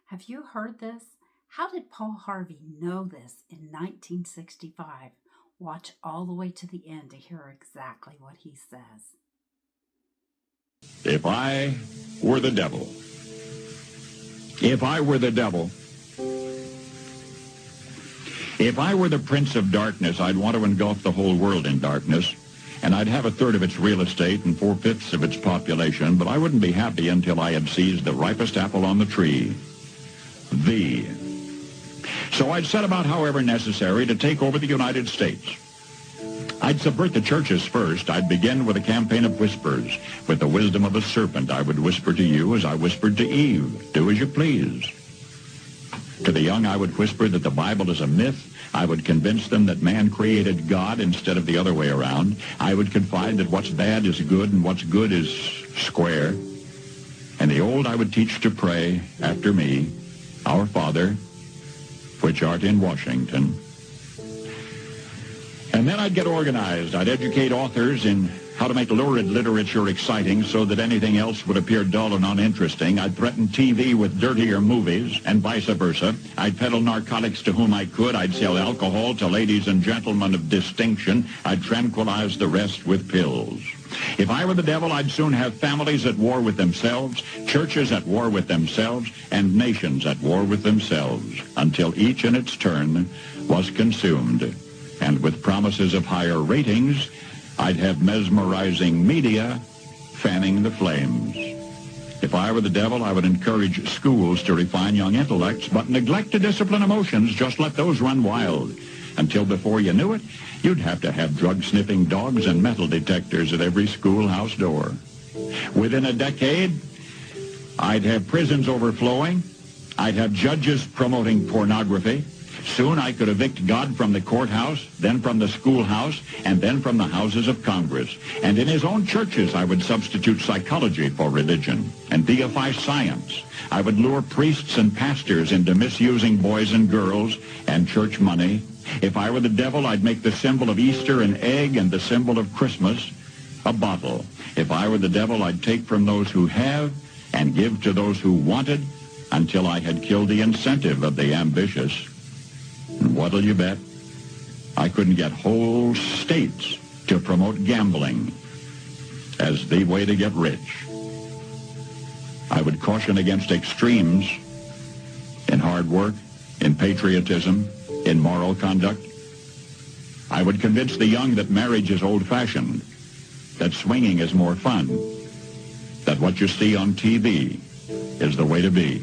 Have you heard this? How did Paul Harvey know this in 1965? Watch all the way to the end to hear exactly what he says. If I were the devil, if I were the devil, if I were the prince of darkness, I'd want to engulf the whole world in darkness, and I'd have a third of its real estate and four-fifths of its population, but I wouldn't be happy until I had seized the ripest apple on the tree, thee. So I'd set about, however necessary, to take over the United States. I'd subvert the churches first. I'd begin with a campaign of whispers. With the wisdom of a serpent, I would whisper to you as I whispered to Eve, do as you please. To the young, I would whisper that the Bible is a myth. I would convince them that man created God instead of the other way around. I would confide that what's bad is good and what's good is square. And the old I would teach to pray after me, Our Father, which art in Washington. And then I'd get organized. I'd educate authors in how to make lurid literature exciting so that anything else would appear dull and uninteresting. I'd threaten TV with dirtier movies and vice versa. I'd peddle narcotics to whom I could. I'd sell alcohol to ladies and gentlemen of distinction. I'd tranquilize the rest with pills. If I were the devil, I'd soon have families at war with themselves, churches at war with themselves, and nations at war with themselves, until each in its turn was consumed. And with promises of higher ratings, I'd have mesmerizing media fanning the flames. If I were the devil, I would encourage schools to refine young intellects, but neglect to discipline emotions. Just let those run wild. Until before you knew it, you'd have to have drug-sniffing dogs and metal detectors at every schoolhouse door. Within a decade, I'd have prisons overflowing. I'd have judges promoting pornography. Soon I could evict God from the courthouse, then from the schoolhouse, and then from the houses of Congress. And in his own churches, I would substitute psychology for religion and deify science. I would lure priests and pastors into misusing boys and girls and church money. If I were the devil, I'd make the symbol of Easter an egg and the symbol of Christmas a bottle. If I were the devil, I'd take from those who have and give to those who wanted until I had killed the incentive of the ambitious. And what'll you bet? I couldn't get whole states to promote gambling as the way to get rich. I would caution against extremes in hard work, in patriotism, in moral conduct. I would convince the young that marriage is old-fashioned, that swinging is more fun, that what you see on TV is the way to be.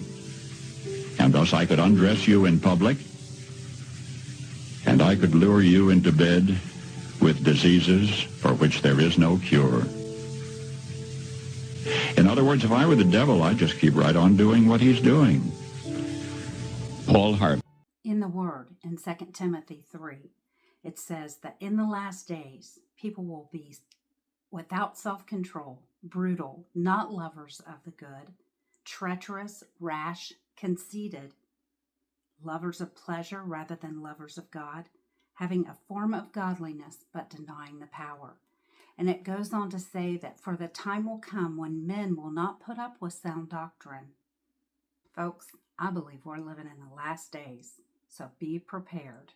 And thus I could undress you in public, and I could lure you into bed with diseases for which there is no cure. In other words, if I were the devil, I'd just keep right on doing what he's doing. Paul Harvey. In the Word, in 2 Timothy 3, it says that in the last days, people will be without self-control, brutal, not lovers of the good, treacherous, rash, conceited, lovers of pleasure rather than lovers of God, having a form of godliness but denying the power. And it goes on to say that for the time will come when men will not put up with sound doctrine. Folks, I believe we're living in the last days, so be prepared.